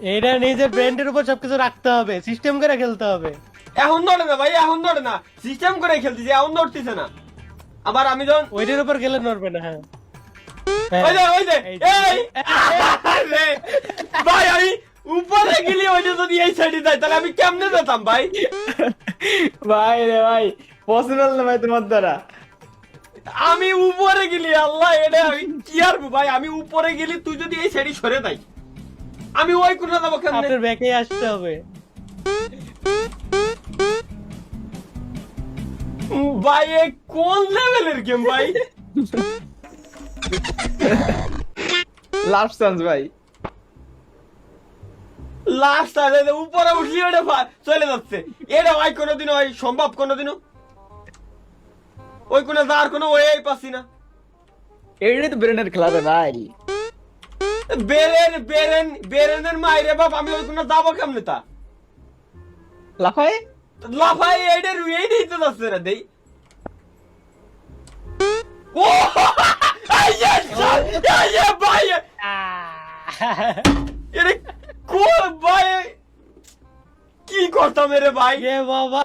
এটা নিজের ব্র্যান্ডের উপর সবকিছু রাখতে হবে, সিস্টেম করে খেলতে হবে। এখন ধরে না ভাই, এখন ধরে না, সিস্টেম করে খেলতেছি, এখন ধরতেছে না। আবার আমি যখন ওইটার উপর গেলে নড়বে না। হ্যাঁ ওই যে ওই যে এই যে। এই আরে, ভাই আমি উপরে গেলি ওইটা যদি এই সাইডে যায় তাহলে আমি কেমনে যেতাম ভাই? ভাই রে ভাই, পসিবল না ভাই তোমার দ্বারা। আমি উপরে গেলি, আল্লাহ এটা আমি কি আর ভাই, আমি উপরে গেলি তুই যদি এই সাইডে সরে যাই, আমি ওই কোণা যাবো কেমনে? আপনার ব্যাকে আসতে হবে। ভাই এ কোন লেভেলের গেম ভাই? লাস্ট চান্স ভাই। লাস্ট আরে উপরে উঠলি ওটা চলে যাচ্ছে, এটা ভাই কোনোদিনও হয় সম্ভব? কোনোদিনও ওই কোণে যাওয়ার কোনো ওয়েই পাচ্ছি না। এইটাই তো ব্রেনের খেলা রে ভাই। বেরেনের মাইরে বাপ, আমি ওই কোণে যাবো কেমনে? তা লাফাই লাফাই এইটা রুয়েই দিতে যাচ্ছে না দেই। ও আইয়া আইয়া ভাই, এরে কোন ভাই, কি করতাম রে ভাই? এ বাবা।